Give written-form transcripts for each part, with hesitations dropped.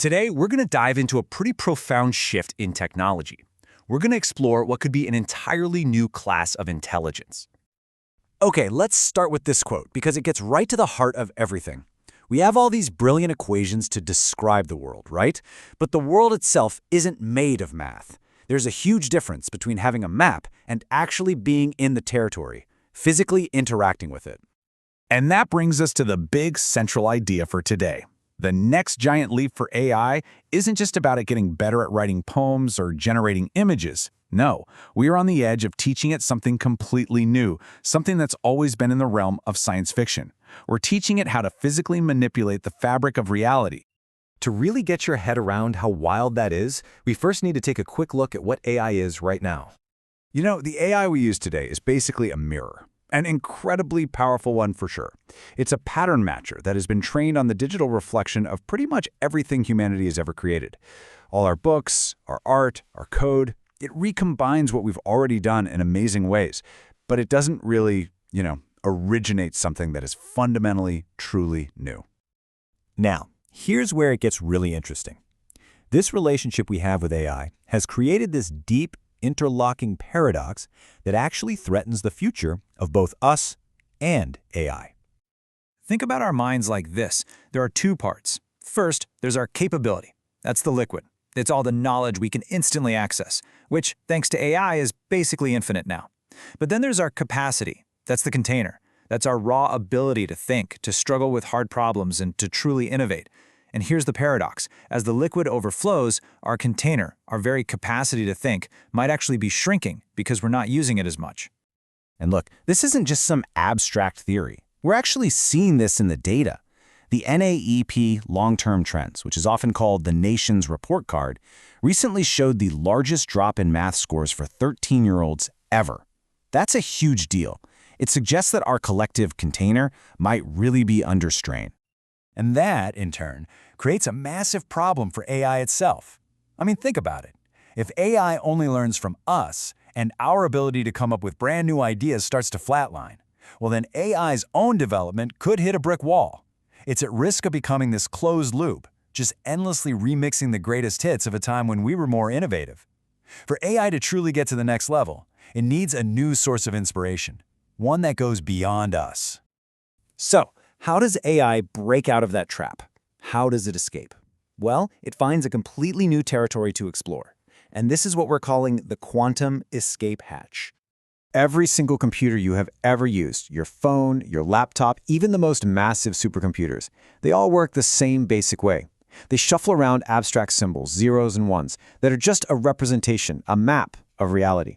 Today, we're going to dive into a pretty profound shift in technology. We're going to explore what could be an entirely new class of intelligence. Okay, let's start with this quote because it gets right to the heart of everything. We have all these brilliant equations to describe the world, right? But the world itself isn't made of math. There's a huge difference between having a map and actually being in the territory, physically interacting with it. And that brings us to the big central idea for today. The next giant leap for AI isn't just about it getting better at writing poems or generating images. No, we are on the edge of teaching it something completely new, something that's always been in the realm of science fiction. We're teaching it how to physically manipulate the fabric of reality. To really get your head around how wild that is, we first need to take a quick look at what AI is right now. You know, the AI we use today is basically a mirror. An incredibly powerful one for sure. It's a pattern matcher that has been trained on the digital reflection of pretty much everything humanity has ever created. All our books, our art, our code, it recombines what we've already done in amazing ways. But it doesn't really, originate something that is fundamentally, truly new. Now, here's where it gets really interesting. This relationship we have with AI has created this deep, interlocking paradox that actually threatens the future of both us and AI. Think about our minds like this. There are two parts. First, there's our capability. That's the liquid. It's all the knowledge we can instantly access, which, thanks to AI, is basically infinite now. But then there's our capacity. That's the container. That's our raw ability to think, to struggle with hard problems, and to truly innovate. And here's the paradox. As the liquid overflows, our container, our very capacity to think, might actually be shrinking because we're not using it as much. And look, this isn't just some abstract theory. We're actually seeing this in the data. The NAEP long-term trends, which is often called the nation's report card, recently showed the largest drop in math scores for 13-year-olds ever. That's a huge deal. It suggests that our collective container might really be under strain. And that, in turn, creates a massive problem for AI itself. I mean, think about it. If AI only learns from us and our ability to come up with brand new ideas starts to flatline, well then AI's own development could hit a brick wall. It's at risk of becoming this closed loop, just endlessly remixing the greatest hits of a time when we were more innovative. For AI to truly get to the next level, it needs a new source of inspiration, one that goes beyond us. So, how does AI break out of that trap? How does it escape? Well, it finds a completely new territory to explore. And this is what we're calling the quantum escape hatch. Every single computer you have ever used, your phone, your laptop, even the most massive supercomputers, they all work the same basic way. They shuffle around abstract symbols, zeros and ones, that are just a representation, a map of reality.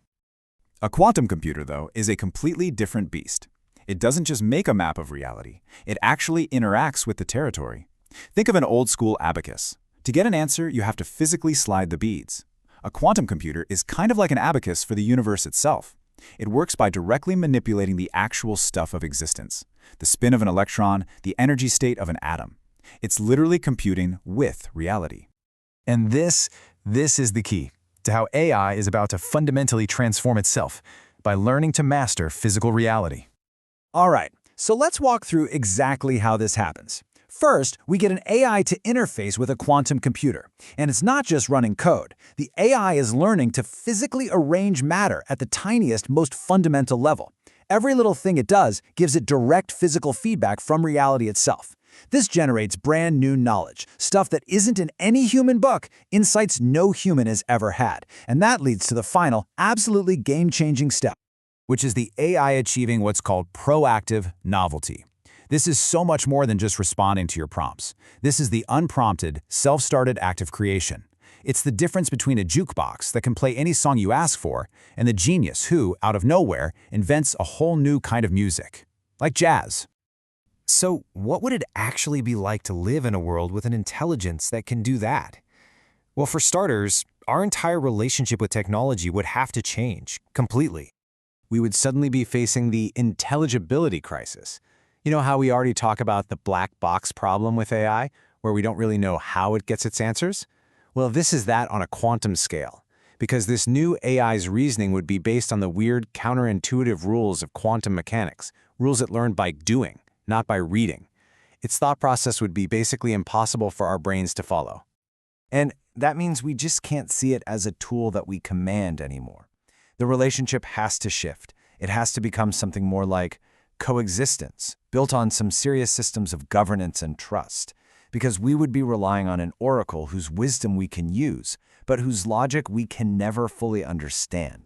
A quantum computer, though, is a completely different beast. It doesn't just make a map of reality. It actually interacts with the territory. Think of an old-school abacus. To get an answer, you have to physically slide the beads. A quantum computer is kind of like an abacus for the universe itself. It works by directly manipulating the actual stuff of existence, the spin of an electron, the energy state of an atom. It's literally computing with reality. And this is the key to how AI is about to fundamentally transform itself by learning to master physical reality. All right, so let's walk through exactly how this happens. First, we get an AI to interface with a quantum computer. And it's not just running code. The AI is learning to physically arrange matter at the tiniest, most fundamental level. Every little thing it does gives it direct physical feedback from reality itself. This generates brand new knowledge, stuff that isn't in any human book, insights no human has ever had. And that leads to the final, absolutely game-changing step, which is the AI achieving what's called proactive novelty. This is so much more than just responding to your prompts. This is the unprompted, self-started act of creation. It's the difference between a jukebox that can play any song you ask for and the genius who, out of nowhere, invents a whole new kind of music, like jazz. So, what would it actually be like to live in a world with an intelligence that can do that? Well, for starters, our entire relationship with technology would have to change completely. We would suddenly be facing the intelligibility crisis. You know how we already talk about the black box problem with AI, where we don't really know how it gets its answers? Well, this is that on a quantum scale, because this new AI's reasoning would be based on the weird, counterintuitive rules of quantum mechanics, rules it learned by doing, not by reading. Its thought process would be basically impossible for our brains to follow. And that means we just can't see it as a tool that we command anymore. The relationship has to shift. It has to become something more like coexistence, built on some serious systems of governance and trust, because we would be relying on an oracle whose wisdom we can use, but whose logic we can never fully understand.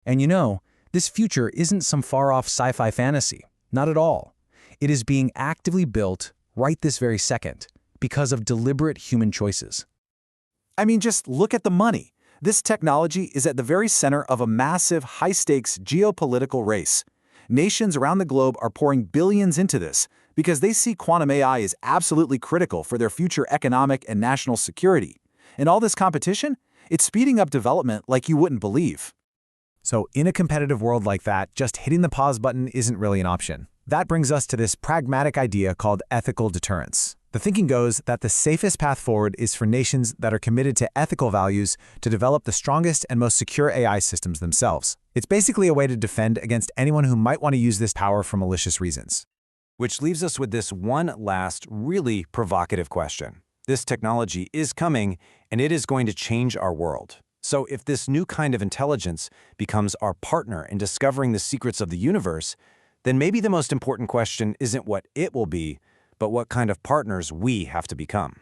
And you know, this future isn't some far-off sci-fi fantasy. Not at all. It is being actively built right this very second because of deliberate human choices. I mean, just look at the money. This technology is at the very center of a massive, high-stakes geopolitical race. Nations around the globe are pouring billions into this because they see quantum AI as absolutely critical for their future economic and national security. And all this competition, it's speeding up development like you wouldn't believe. So in a competitive world like that, just hitting the pause button isn't really an option. That brings us to this pragmatic idea called ethical deterrence. The thinking goes that the safest path forward is for nations that are committed to ethical values to develop the strongest and most secure AI systems themselves. It's basically a way to defend against anyone who might want to use this power for malicious reasons. Which leaves us with this one last, really provocative question. This technology is coming, and it is going to change our world. So if this new kind of intelligence becomes our partner in discovering the secrets of the universe, then maybe the most important question isn't what it will be, but what kind of partners we have to become.